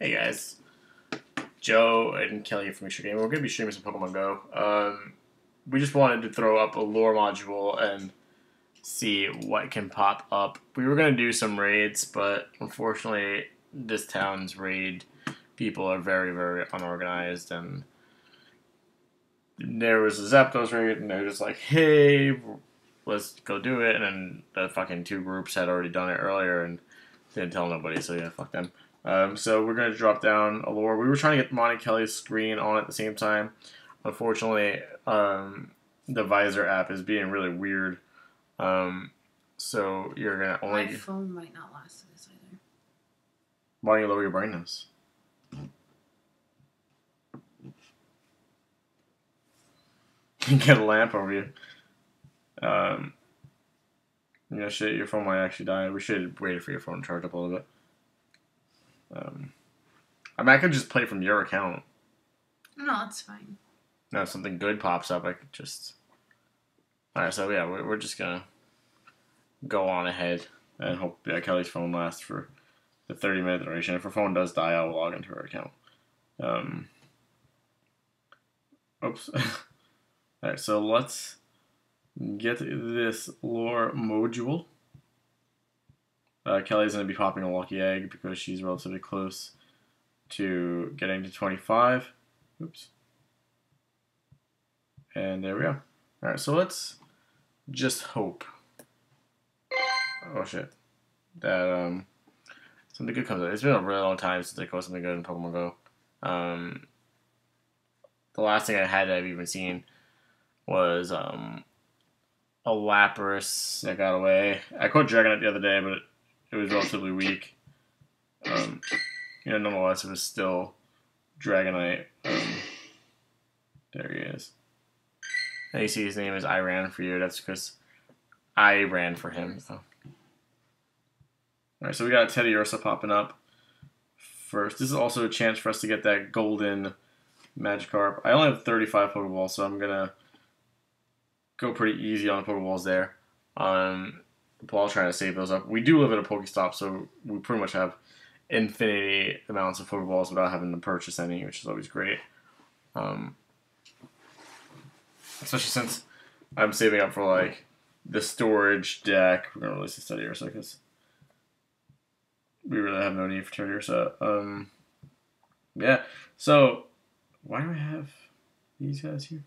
Hey guys, Joe and Kelly from Sharkgaming. We're going to be streaming some Pokemon Go. We just wanted to throw up a lore module and see what can pop up. We were going to do some raids, but unfortunately, this town's raid people are very, very unorganized. And there was a Zapdos raid, and they were just like, hey, let's go do it. And then the fucking two groups had already done it earlier and didn't tell nobody, so yeah, fuck them. So we're going to drop down a lore. We were trying to get Monty Kelly's screen on at the same time. Unfortunately, the Visor app is being really weird. So you're going to only... My phone might not last this either. Why don't you lower your brightness? Get a lamp over you. Shit, your phone might actually die. We should wait for your phone to charge up a little bit. I mean, I could just play from your account. No, that's fine. Now, if something good pops up, I could just... Alright, so yeah, we're just gonna go on ahead and hope Kelly's phone lasts for the 30-minute duration. If her phone does die, I'll log into her account. Oops. Alright, so let's get this lore module. Kelly's going to be popping a lucky egg because she's relatively close to getting to 25. Oops. And there we go. Alright, so let's just hope. Oh shit. That something good comes out. It's been a really long time since I caught something good in Pokemon Go. The last thing I had that I've even seen was a Lapras that got away. I caught Dragonite the other day, but it was relatively weak. Nonetheless, it was still Dragonite. There he is. And you see his name is I Ran For You. That's because I ran for him. So. Alright, so we got a Teddiursa popping up first. This is also a chance for us to get that golden Magikarp. I only have 35 Pokeballs, so I'm going to go pretty easy on the Pokeballs there. While trying to save those up. We do live at a Pokestop, so we pretty much have infinity amounts of Pokeballs without having to purchase any, which is always great. Especially since I'm saving up for like the storage deck. We're gonna release the Teddiursa because we really have no need for Teddiursa. Yeah. So why do I have these guys here?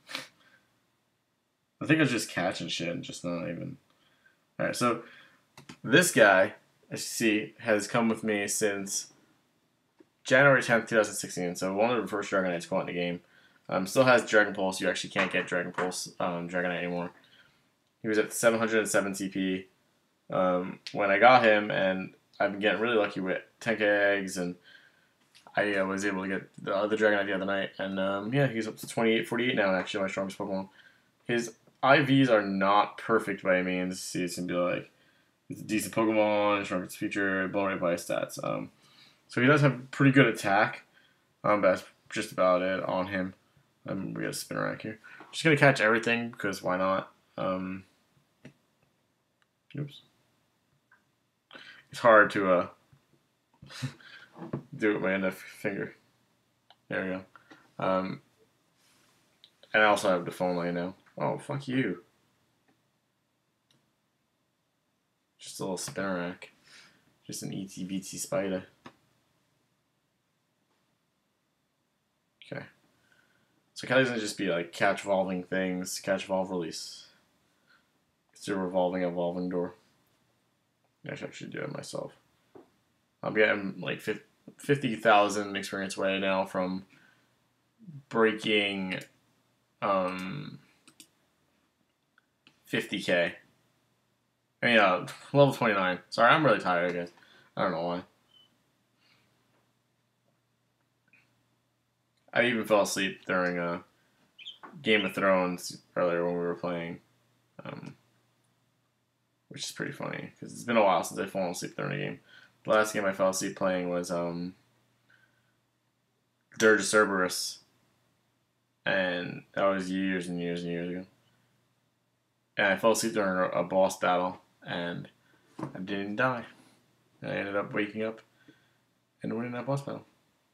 I think I was just catching shit and just not even. Alright, so this guy, as you see, has come with me since January 10th, 2016. So one of the first Dragonites caught in the game. Still has Dragon Pulse. You actually can't get Dragon Pulse Dragonite anymore. He was at 707 CP when I got him, and I've been getting really lucky with 10k eggs, and I was able to get the other Dragonite the other night. And yeah, he's up to 2848 now, actually, my strongest Pokemon. His IVs are not perfect by any means. See, it's going to be like, it's a decent Pokemon, strongest feature, blown away by his stats. So he does have pretty good attack, but that's just about it on him. We got a Spinarak here. Just going to catch everything, because why not? Oops. It's hard to do it with my index finger. There we go. And I also have the phone line now. Oh, fuck you. Just a little Spinarak. Just an itsy bitsy spider. Okay. So Kelly's gonna just be like catch evolving things, catch evolve release. It's a evolving door. I should actually do it myself. I'm getting like 50,000 experience away now from breaking 50k. I mean, level 29. Sorry, I'm really tired, guys. I don't know why. I even fell asleep during Game of Thrones earlier when we were playing, which is pretty funny because it's been a while since I've fallen asleep during a game. The last game I fell asleep playing was Dirge of Cerberus, and that was years and years and years ago. And I fell asleep during a boss battle, and I didn't die. And I ended up waking up and winning that boss battle.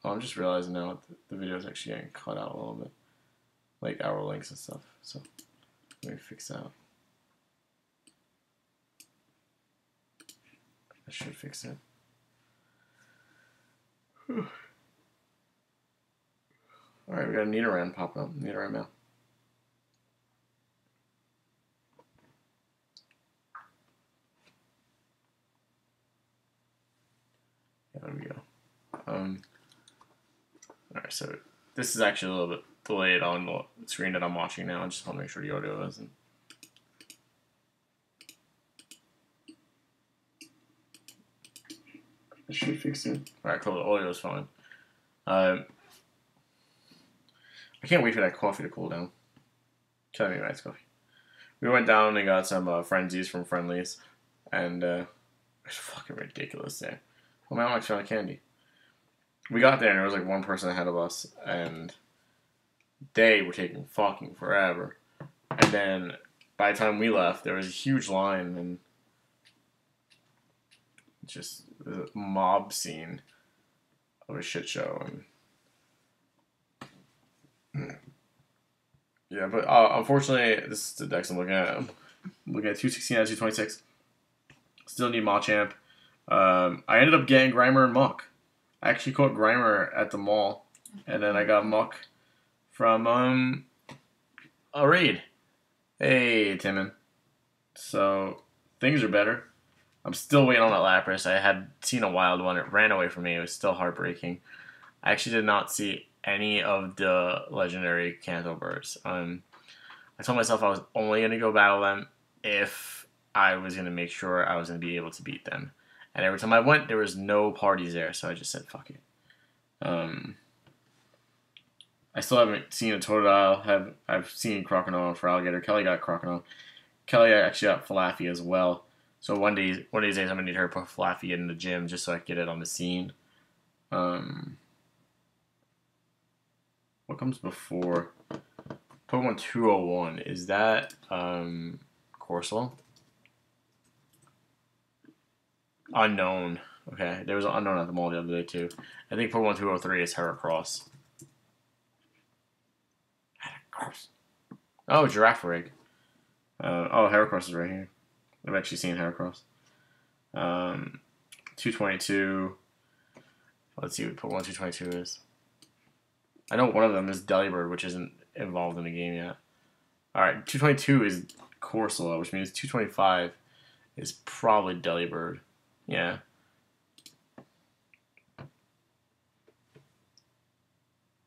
Oh, I'm just realizing now the video is actually getting cut out a little bit. Like our links and stuff. So let me fix that. I should fix it. Alright, we got a Nidoran popping up. Nidoran mail. Yeah, there we go. Alright, so this is actually a little bit delayed on the screen that I'm watching now. I just want to make sure the audio isn't. I should fix it. Alright, cool. The audio is fine. I can't wait for that coffee to cool down. Tell me nice coffee. We went down and got some Frenzies from Friendlies, and it's fucking ridiculous there. Well, man, I'm actually out of candy. We got there and there was like one person ahead of us, and they were taking fucking forever. And then by the time we left, there was a huge line and just a mob scene of a shit show. And yeah, but unfortunately, this is the decks I'm looking at. I'm looking at 216 out of 226. Still need Machamp. I ended up getting Grimer and Muck. I actually caught Grimer at the mall, and then I got Muck from a raid. Hey, Timon. So things are better. I'm still waiting on that Lapras. I had seen a wild one. It ran away from me. It was still heartbreaking. I actually did not see any of the legendary Kanto birds. I told myself I was only going to go battle them if I was going to make sure I was going to be able to beat them. And every time I went, there was no parties there, so I just said, fuck it. I still haven't seen a Totodile. I've seen Crocodile for Alligator. Kelly got Crocodile. Kelly actually got Falafi as well. So one of these days I'm going to need her to put Falafi in the gym just so I can get it on the scene. What comes before? Pokemon 201. Is that Corsola? Unknown. Okay, there was an unknown at the mall the other day too. I think Pokemon 203 is Heracross. Heracross. Oh, Girafarig. Oh, Heracross is right here. I've actually seen Heracross. 222. Let's see what Pokemon 222 is. I know one of them is Delibird, which isn't involved in the game yet. Alright, 222 is Corsola, which means 225 is probably Delibird. Yeah.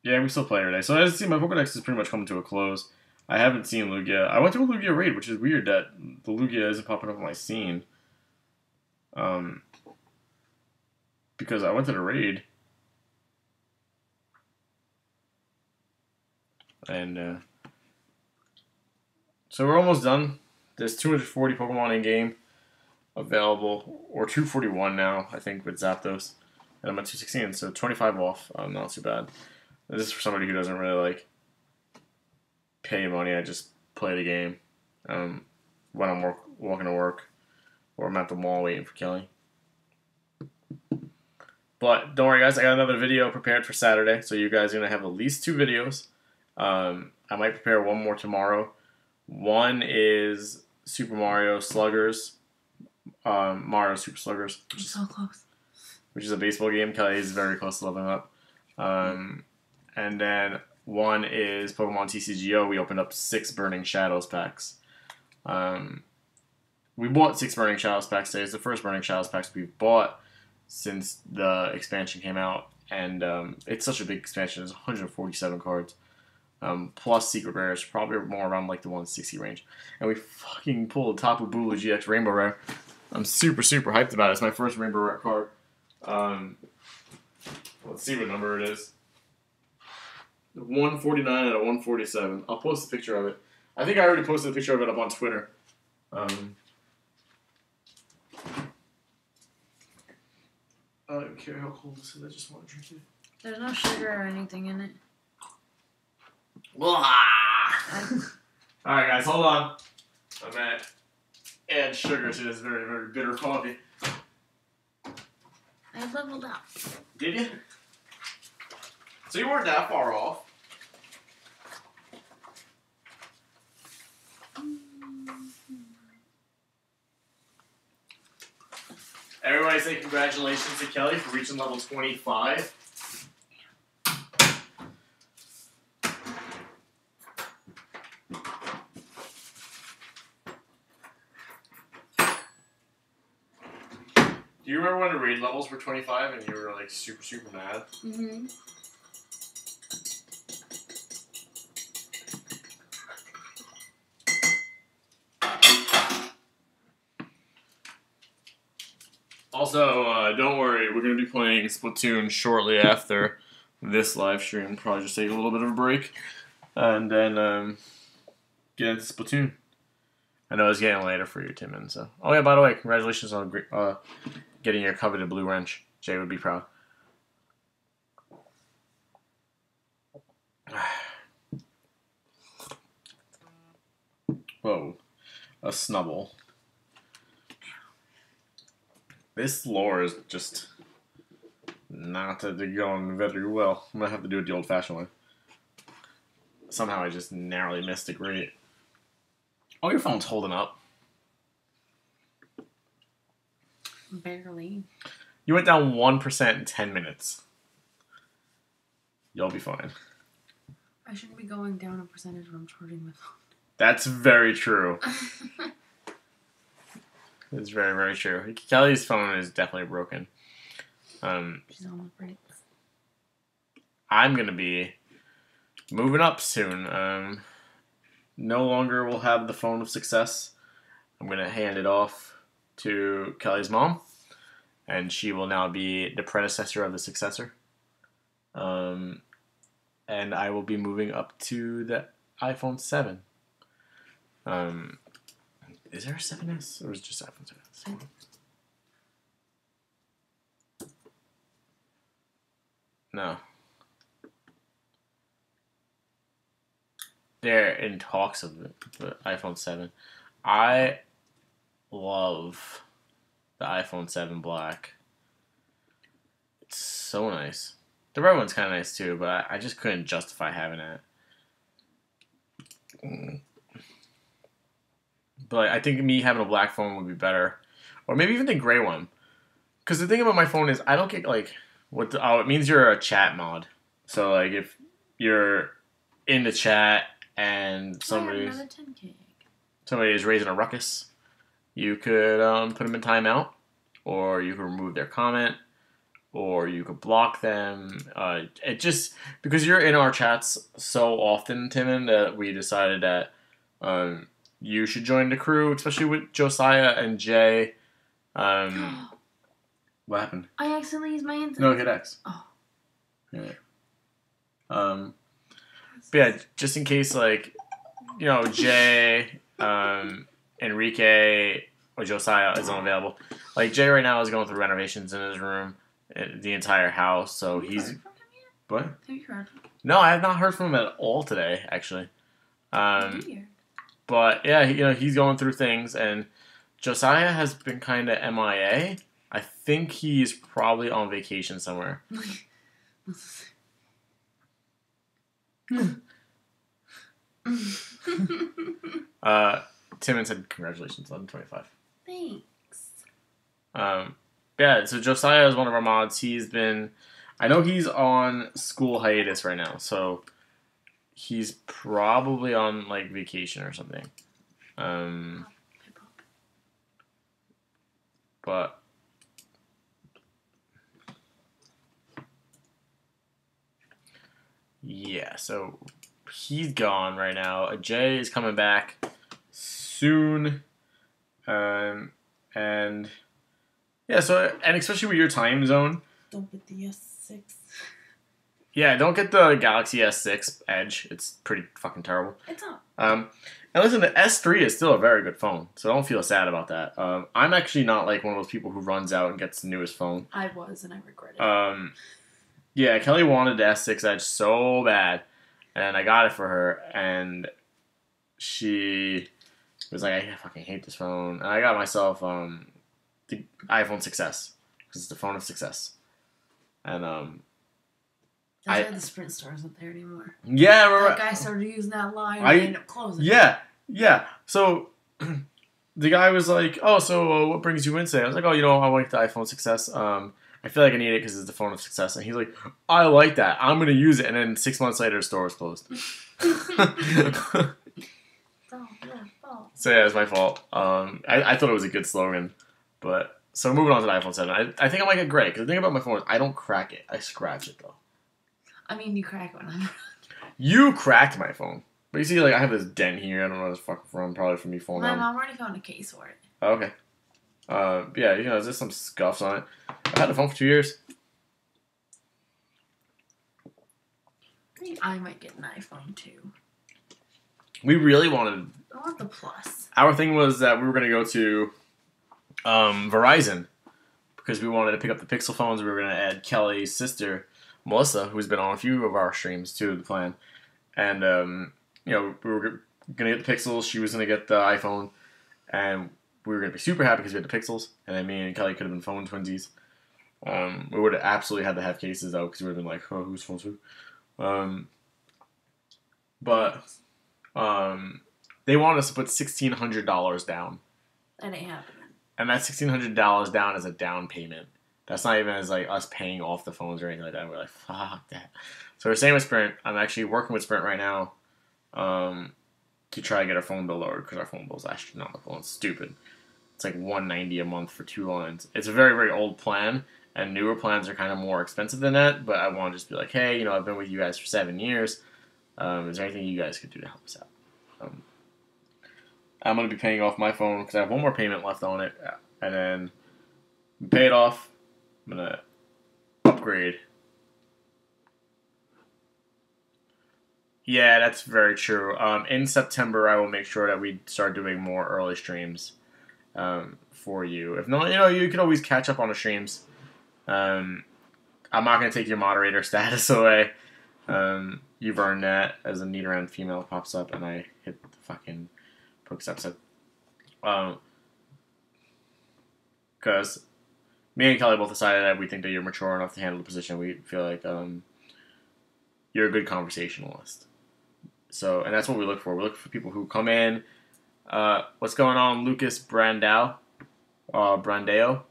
Yeah, we still play today. So as you see, my Pokedex is pretty much coming to a close. I haven't seen Lugia. I went to a Lugia raid, which is weird that the Lugia isn't popping up on my scene. Because I went to the raid. And, so we're almost done. There's 240 Pokemon in game available, or 241 now, I think, with Zapdos. And I'm at 216, so 25 off. Not too bad. This is for somebody who doesn't really, like, pay money. I just play the game when I'm walking to work, or I'm at the mall waiting for Kelly. But don't worry, guys. I got another video prepared for Saturday, so you guys are going to have at least 2 videos. I might prepare one more tomorrow. One is Super Mario Sluggers. Mario Super Sluggers. I'm so close. Which is a baseball game. Kelly is very close to leveling up. And then one is Pokemon TCGO. We opened up 6 Burning Shadows packs. We bought 6 Burning Shadows packs today. It's the first Burning Shadows packs we've bought since the expansion came out. And it's such a big expansion. There's 147 cards. Plus secret rares, probably more around like the 160 range. And we fucking pulled Tapu Bulu GX Rainbow Rare. I'm super, super hyped about it. It's my first Rainbow Rare card. Let's see what number it is. 149 and a 147. I'll post a picture of it. I think I already posted a picture of it up on Twitter. I don't care how cold this is. I just want to drink it. There's no sugar or anything in it. Alright guys, hold on. I'm gonna add sugar to this very, very bitter coffee. I leveled up. Did you? So you weren't that far off. Everybody say congratulations to Kelly for reaching level 25. Do you remember when the raid levels were 25 and you were like super, super mad? Mm-hmm. Also, don't worry, we're going to be playing Splatoon shortly after this live stream. Probably just take a little bit of a break and then get into Splatoon. I know it's getting later for you, Timon. So, oh yeah, by the way, congratulations on getting your coveted blue wrench. Jay would be proud. Whoa, a snubble. This lore is just not going very well. I'm gonna have to do it the old-fashioned way. Somehow I just narrowly missed a great. Oh, your phone's holding up. Barely. You went down 1% in 10 minutes. You'll be fine. I shouldn't be going down a percentage when I'm charging my phone. That's very true. It's very, very true. Kelly's phone is definitely broken. She's on the brakes. I'm going to be moving up soon. No longer will have the phone of success. I'm going to hand it off to Kelly's mom. And she will now be the predecessor of the successor. And I will be moving up to the iPhone 7. Is there a 7S? Or is it just iPhone 7S? No. They're in talks of the iPhone 7. I love the iPhone 7 Black. It's so nice. The red one's kind of nice too, but I just couldn't justify having it. But I think me having a black phone would be better. Or maybe even the gray one. Because the thing about my phone is I don't get like... it means you're a chat mod. So like if you're in the chat and somebody is raising a ruckus, you could put them in timeout. Or you could remove their comment. Or you could block them. It just... Because you're in our chats so often, Timon, that we decided that... you should join the crew, especially with Josiah and Jay. What happened? I accidentally used my insight. No, hit X. Oh. Yeah. But yeah, just in case, like, you know, Jay, Enrique, or Josiah is unavailable. Like, Jay right now is going through renovations in his room, the entire house, so he's... Heard from him yet? What? Have you heard from him? No, I have not heard from him at all today, actually. Weird. But yeah, you know, he's going through things, and Josiah has been kind of MIA. I think he's probably on vacation somewhere. Timon said congratulations, 1125. Thanks. Yeah, so Josiah is one of our mods. He's been, I know he's on school hiatus right now, so he's probably on like vacation or something. But yeah, so he's gone right now. Jay is coming back soon. And yeah, so, and especially with your time zone. Don't get the S6. Yeah, don't get the Galaxy S6 Edge. It's pretty fucking terrible. It's not. And listen, the S3 is still a very good phone, so don't feel sad about that. I'm actually not like one of those people who runs out and gets the newest phone. I was, and I regret it. Yeah, Kelly wanted the S6 Edge so bad, and I got it for her, and she was like, I fucking hate this phone. And I got myself the iPhone 6S, because it's the phone of success. And That's why the Sprint store isn't there anymore. Yeah, that guy started using that line and they ended up closing. Yeah. So the guy was like, "Oh, so what brings you in today?" I was like, "Oh, I like the iPhone 6s. I feel like I need it because it's the phone of success." And he's like, "I like that. I'm gonna use it." And then 6 months later, the store was closed. So yeah, it's my fault. I thought it was a good slogan, but so moving on to the iPhone 7. I think I might get gray because the thing about my phone is I don't crack it. I scratch it though. I mean, you crack it when I'm. You cracked my phone, but you see, like I have this dent here. I don't know where this fucking from. Probably from me falling down. My mom already found a case for it. Oh, okay. Yeah, there's just some scuffs on it. I've had the phone for 2 years. I think I might get an iPhone too. We really wanted. I want the Plus. Our thing was that we were going to go to Verizon because we wanted to pick up the Pixel phones. We were going to add Kelly's sister, Melissa, who's been on a few of our streams to the plan. And, we were going to get the Pixels. She was going to get the iPhone. And we were going to be super happy because we had the Pixels. And then me and Kelly could have been phone twinsies. We would have absolutely had to have cases, though, because we would have been like, oh, whose phone's who? They wanted us to put $1,600 down. That ain't happening. And that $1,600 down is a down payment. That's not even as like us paying off the phones or anything like that. We're like, fuck that. So we're staying with Sprint. I'm actually working with Sprint right now to try to get our phone bill lowered because our phone bill is astronomical and stupid. It's like $190 a month for 2 lines. It's a very, very old plan, and newer plans are kind of more expensive than that. But I want to just be like, hey, I've been with you guys for 7 years. Is there anything you guys could do to help us out? I'm going to be paying off my phone because I have one more payment left on it. And then pay it off. I'm going to upgrade. Yeah, that's very true. In September, I will make sure that we start doing more early streams for you. If not, you can always catch up on the streams. I'm not going to take your moderator status away. You've earned that as a Nidoran female pops up and I hit the fucking Pokes episode. Because me and Kelly both decided that we think that you're mature enough to handle the position. We feel like you're a good conversationalist. So, and that's what we look for. We look for people who come in. What's going on, Lucas Brandao? Brandeo.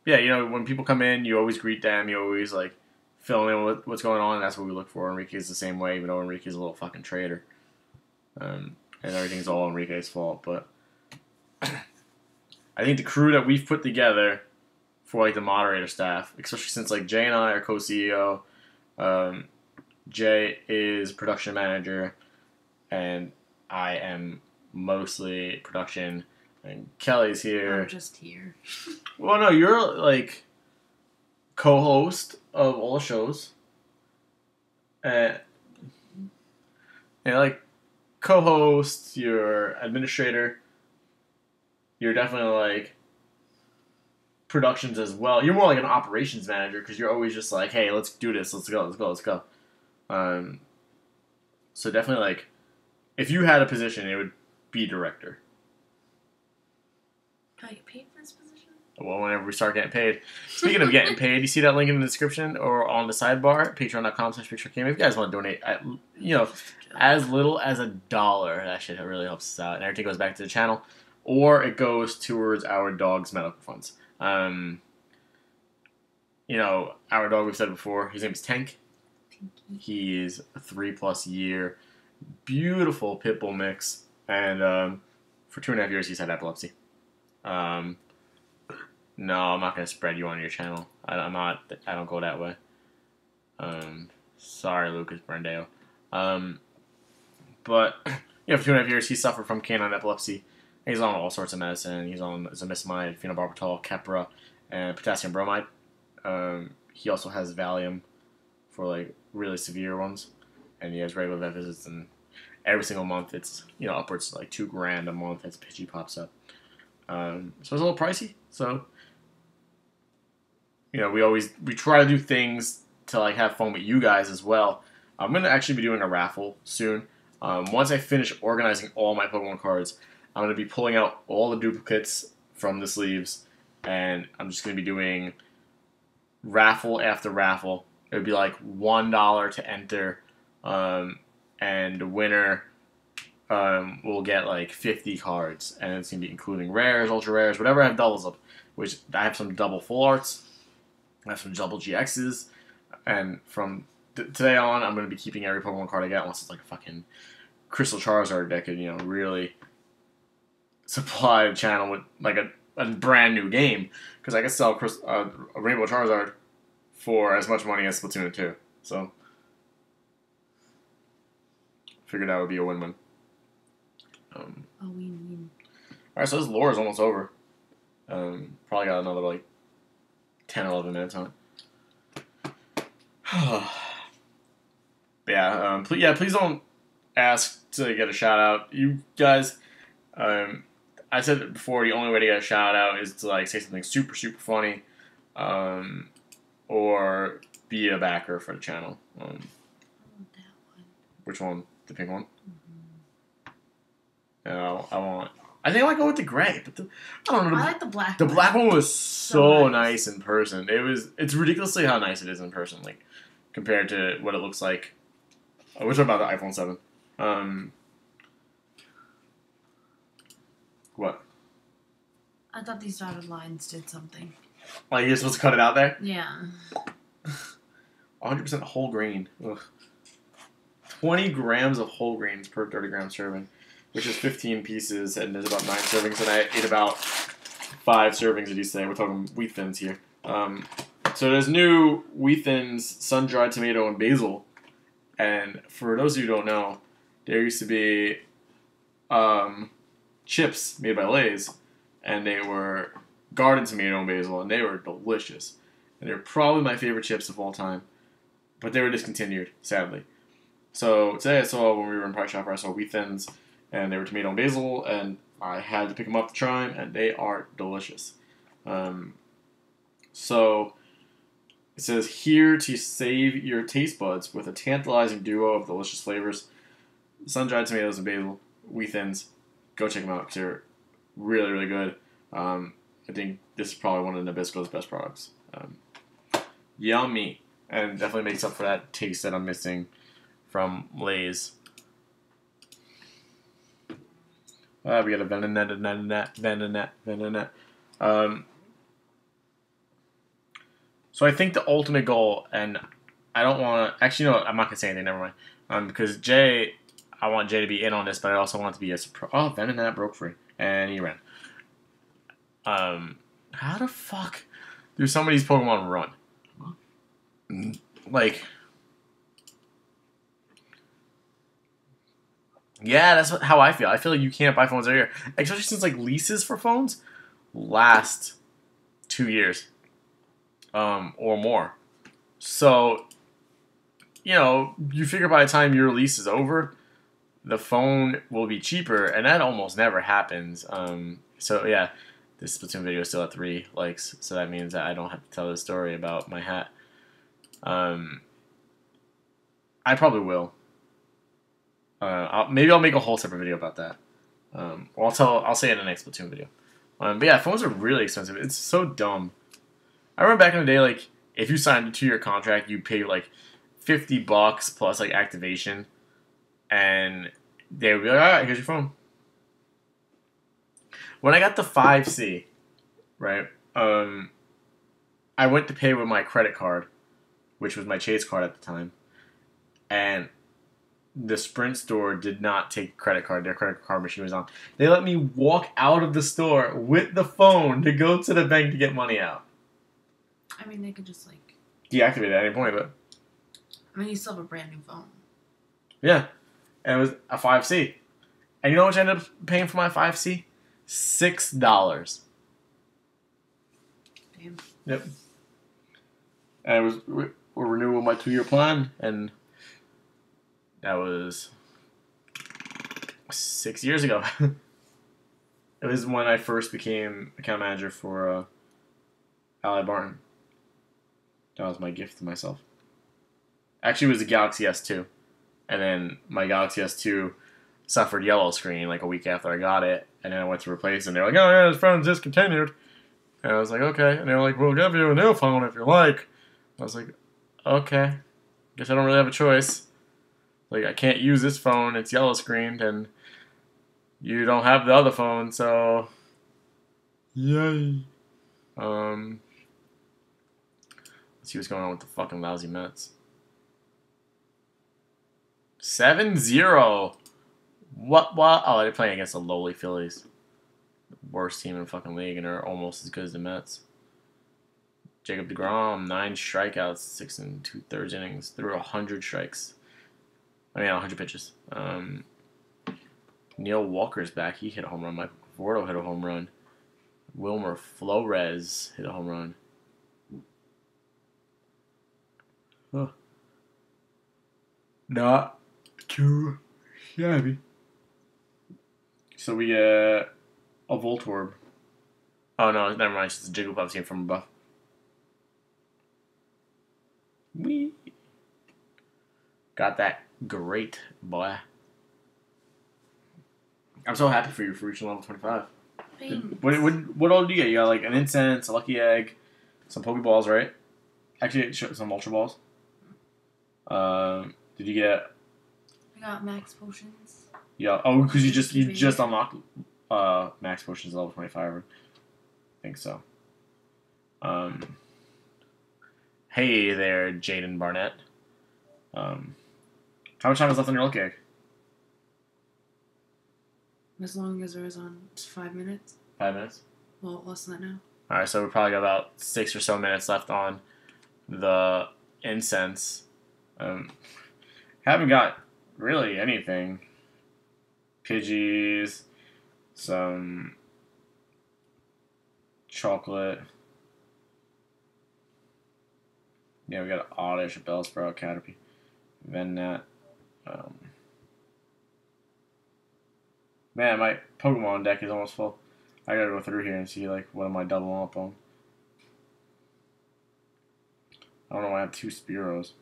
Yeah, when people come in, you always greet them. You always fill in what's going on. And that's what we look for. Enrique's the same way, even though Enrique's a little fucking traitor. And everything's all Enrique's fault. But I think the crew that we've put together for the moderator staff, especially since Jay and I are co-CEO, Jay is production manager, and I am mostly production, and Kelly's here. I'm just here. Well, no, you're co-host of all the shows, and co-host, you're administrator, you're definitely productions as well. You're more like an operations manager because you're always just hey, let's do this, let's go. So definitely if you had a position, it would be director. Can I get paid for this position? Well, whenever we start getting paid. Speaking of getting paid, you see that link in the description or on the sidebar, patreon.com/picturecam. If you guys want to donate, as little as $1, that shit really helps us out. And everything goes back to the channel. Or it goes towards our dog's medical funds. Our dog, we've said before, his name is Tank. He is a 3+ year, beautiful pit bull mix. And for 2.5 years, he's had epilepsy. No, I'm not going to spread you on your channel. I don't go that way. Sorry, Lucas Brandeo. But, for 2.5 years, he suffered from canine epilepsy. He's on all sorts of medicine. He's on zimizumab, phenobarbital, Keppra, and potassium bromide. He also has Valium for really severe ones, and he has regular vet visits. And every single month, it's upwards to $2,000 a month as Pidgey pops up. So it's a little pricey. So we try to do things to have fun with you guys as well. I'm gonna actually be doing a raffle soon. Once I finish organizing all my Pokemon cards, I'm going to be pulling out all the duplicates from the sleeves, and I'm just going to be doing raffle after raffle. It would be like $1 to enter, and the winner will get like 50 cards, and it's gonna be including rares, ultra rares, whatever I have doubles of. Which I have some double full arts, I have some double GXs, and from today on, I'm gonna be keeping every Pokemon card I get, unless it's like a fucking Crystal Charizard that could, really supply the channel with like a brand new game, because I could sell a Rainbow Charizard for as much money as Splatoon 2. So, figured that would be a win-win. A win-win. Alright, so this lore is almost over. Probably got another like 10 or 11 minutes on it. But yeah, please don't ask to get a shout out. You guys, I said it before, the only way to get a shout out is to like say something super, super funny, or be a backer for the channel. I want that one. Which one? The pink one? Mm-hmm. No, I think I might go with the gray, but I don't know. I like the black. The black one was so nice nice in person. It's ridiculously how nice it is in person, like compared to what it looks like. We're talking about the iPhone 7. What? I thought these dotted lines did something. Like you're supposed to cut it out there? Yeah. 100% whole grain. Ugh. 20 grams of whole grains per 30 gram serving, which is 15 pieces, and there's about 9 servings, and I ate about 5 servings of these today. We're talking wheat thins here. So there's new wheat thins, sun-dried tomato, and basil. And for those of you who don't know, there used to be chips made by Lay's, and they were garden tomato and basil, and they were delicious. And they're probably my favorite chips of all time. But they were discontinued, sadly. So today I saw, when we were in Price Chopper, I saw wheat thins, and they were tomato and basil, and I had to pick them up to try them, and they are delicious. So it says, here to save your taste buds with a tantalizing duo of delicious flavors: sun-dried tomatoes and basil, wheat thins. Go check them out, because they're really, really good. I think this is probably one of Nabisco's best products. Yummy. And definitely makes up for that taste that I'm missing from Lay's. We got a Venonat. So I think the ultimate goal, and I don't want to... Actually, no, I'm not going to say anything, never mind. Because Jay, I want Jay to be in on this, but I also want it to be a surprise. Oh, Venonat broke free. And he ran. How the fuck do some of these Pokemon run? Like... Yeah, that's how I feel. I feel like you can't buy phones every year. Especially since, like, leases for phones last 2 years. Or more. So, you figure by the time your lease is over, the phone will be cheaper, and that almost never happens. So, yeah, this Splatoon video is still at 3 likes, so that means that I don't have to tell the story about my hat. I probably will. Maybe I'll make a whole separate video about that. Or I'll say it in the next Splatoon video. But yeah, phones are really expensive. It's so dumb. I remember back in the day, like, if you signed a 2-year contract, you pay like $50 plus like activation, and they would be like, all right, here's your phone. When I got the 5C, right, I went to pay with my credit card, which was my Chase card at the time, and the Sprint store did not take credit card. Their credit card machine was on. They let me walk out of the store with the phone to go to the bank to get money out. I mean, they could just, like... deactivate it at any point, but... I mean, you still have a brand new phone. Yeah. And it was a 5C. And you know what I ended up paying for my 5C? $6. Damn. Yep. And it was a renewal of my 2-year plan, and that was 6 years ago. It was when I first became account manager for Ally Barton. That was my gift to myself. Actually, it was the Galaxy S2. And then my Galaxy S2 suffered yellow screen like a week after I got it. And then I went to replace it, and they were like, oh yeah, this phone's discontinued. And I was like, okay. And they were like, we'll give you a new phone if you like. I was like, okay. Guess I don't really have a choice. Like, I can't use this phone. It's yellow screened, and you don't have the other phone, so... Yay. Let's see what's going on with the fucking lousy Mets. 7-0. What? Oh, they're playing against the lowly Phillies. Worst team in the fucking league, and they're almost as good as the Mets. Jacob deGrom, 9 strikeouts, 6 2/3 innings. Threw 100 strikes. 100 pitches. Neil Walker's back. He hit a home run. Michael Conforto hit a home run. Wilmer Flores hit a home run. Huh. Not too shabby. So we get a Voltorb. Oh no, never mind. It's just a Jigglypuff came from above. We got that great, boy. I'm so happy for you for reaching level 25. What all did you get? You got like an incense, a lucky egg, some Pokeballs, right? Actually, some Ultra Balls. Did you get? I got max potions. Yeah. Oh, because you just unlocked max potions level 25. I think so. Hey there, Jaden Barnett. How much time is left on your lucky egg? As long as there is on 5 minutes. 5 minutes? Well, less than that now. Alright, so we probably got about 6 or so minutes left on the incense. Haven't got really anything. Pidgeys, some chocolate. Yeah, we got Oddish, a Bellsprout, Caterpie, Venat. Man, my Pokemon deck is almost full. I gotta go through here and see, like, what am I doubling up on. I don't know why I have 2 Spearows.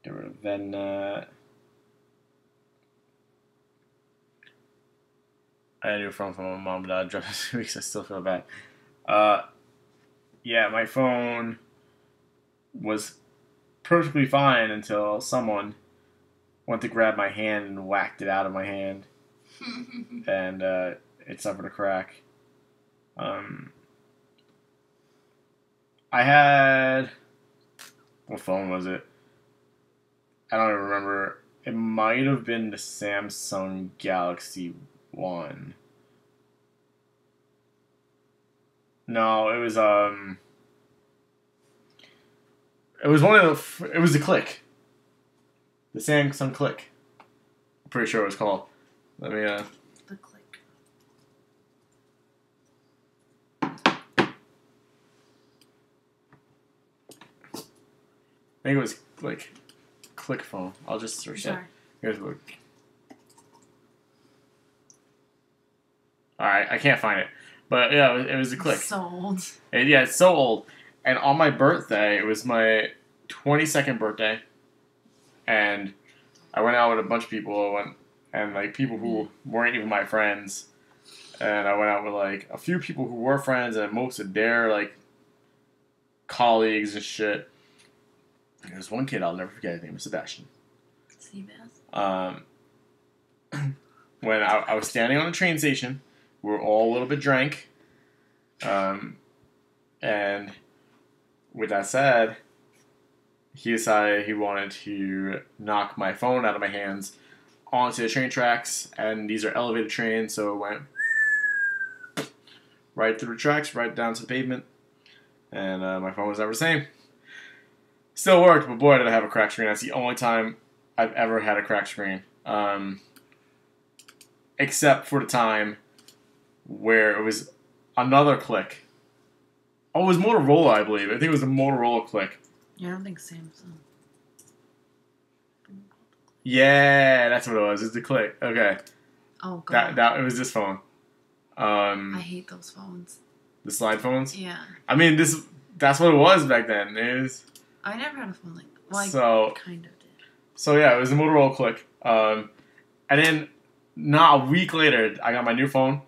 Get rid of Venat. I had a new phone from my mom, but I dropped it 2 weeks. I still feel bad. Yeah, my phone was perfectly fine until someone went to grab my hand and whacked it out of my hand. And it suffered a crack. I had... What phone was it? I don't even remember. It might have been the Samsung Galaxy 1. No, it was one of the... It was the Click. The Samsung Click. I'm pretty sure it was called. Let me, The Click. I think it was like Click phone. I'll just search that. Here's what. Alright, I can't find it. But yeah, it was a Click. It's so old. Yeah, it's so old. And on my birthday, it was my 22nd birthday. And I went out with a bunch of people. And like people who weren't even my friends. And I went out with like a few people who were friends and most of their like colleagues and shit. There's one kid I'll never forget. His name was Sebastian. Seabass. When I was standing on the train station, we were all a little bit drank. And with that said, he decided he wanted to knock my phone out of my hands onto the train tracks. And these are elevated trains, so it went right through the tracks, right down to the pavement. And my phone was never the same. Still worked, but boy, did I have a cracked screen. That's the only time I've ever had a cracked screen. Except for the time where it was another Click. Oh, it was Motorola, I believe. I think it was a Motorola Click. Yeah, I don't think Samsung. Yeah, that's what it was. It's the Click. Okay. Oh, God. That it was this phone. I hate those phones. The slide phones? Yeah. I mean, that's what it was back then. It was... I never had a phone like I kind of did. So yeah, it was a Motorola Click. And then not a week later, I got my new phone,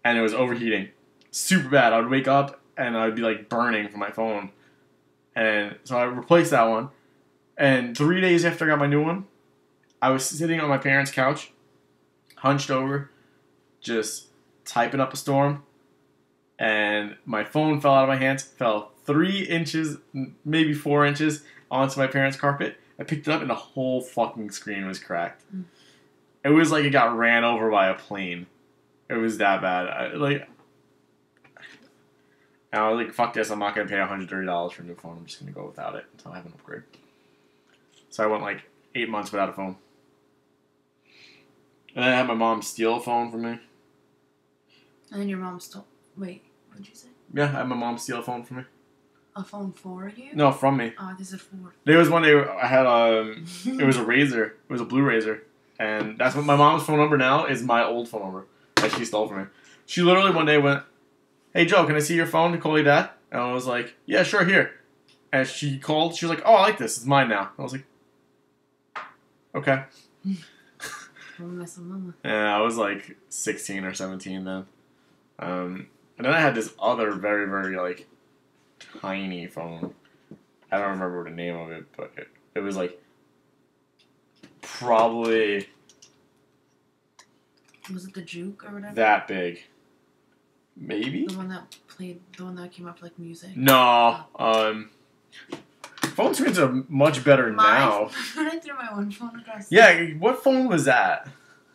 and it was overheating, super bad. I would wake up and I would be like burning from my phone, and so I replaced that one. And 3 days after I got my new one, I was sitting on my parents' couch, hunched over, just typing up a storm, and my phone fell out of my hands, fell 3 inches, maybe 4 inches, onto my parents' carpet. I picked it up, and the whole fucking screen was cracked. It was like it got ran over by a plane. It was that bad. I was like, fuck this, I'm not going to pay $130 for a new phone. I'm just going to go without it until I have an upgrade. So I went like 8 months without a phone. And then I had my mom steal a phone from me. And then your mom stole... Wait, what did you say? Yeah, I had my mom steal a phone from me. A phone for you? No, from me. Oh, this is for... There was one day I had it was a Razor. It was a blue Razor. And that's what my mom's phone number now is my old phone number that she stole from me. She literally one day went, "Hey Joe, can I see your phone to call you Dad?" And I was like, "Yeah, sure, here." And she called. She was like, "Oh, I like this. It's mine now." I was like, "Okay." Yeah, I was like 16 or 17 then. And then I had this other very, very like tiny phone. I don't remember the name of it, but it was like probably... Was it the Juke or whatever? That big. Maybe? The one that came up for like music? No. Phone screens are much better now. I threw my one phone across. Yeah, what phone was that?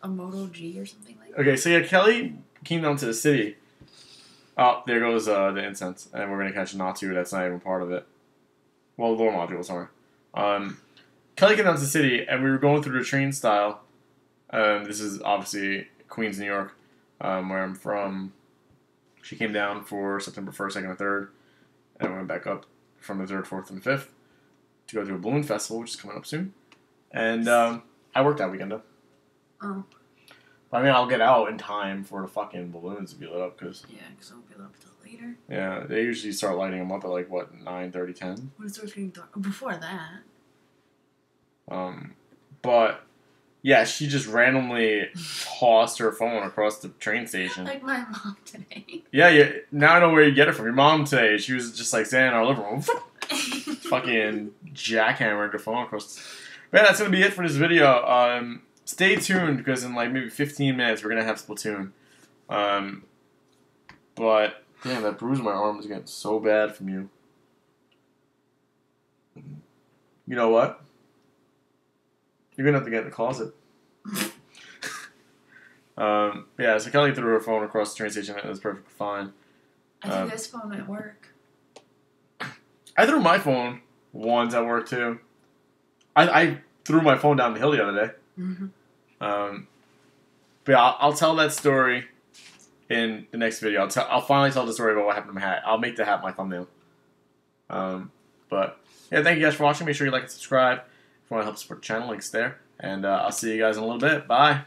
A Moto G or something like that. Okay, so yeah, Kelly came down to the city. Oh, there goes the incense. And we're going to catch a Natu that's not even part of it. Well, the door module, sorry. Kelly came down to the city, and we were going through the train style. This is obviously Queens, New York, where I'm from. She came down for September 1st, 2nd, and 3rd. And went back up from the 3rd, 4th, and 5th to go to a balloon festival, which is coming up soon. And I worked that weekend, though. Oh. I mean, I'll get out in time for the fucking balloons to be lit up, because... Yeah, because I'll be lit up until later. Yeah, they usually start lighting them up at, like, what, 9:30, 10? When it starts getting dark. Before that. But, yeah, she just randomly tossed her phone across the train station. Like my mom today. Yeah, now I know where you get it from. Your mom today, she was just, like, standing in our living room. Fucking jackhammered her phone across... But yeah, that's going to be it for this video. Stay tuned, because in like maybe 15 minutes we're going to have Splatoon. But, damn, that bruise on my arm is getting so bad from you. You know what? You're going to have to get in the closet. Yeah, so Kelly threw her phone across the train station and it was perfectly fine. I threw this phone at work. I threw my phone once at work, too. I threw my phone down the hill the other day. Mm-hmm. But yeah, I'll tell that story in the next video. I'll finally tell the story about what happened to my hat. I'll make the hat my thumbnail. But yeah, thank you guys for watching. Make sure you like and subscribe. If you want to help support the channel, links there. And I'll see you guys in a little bit. Bye.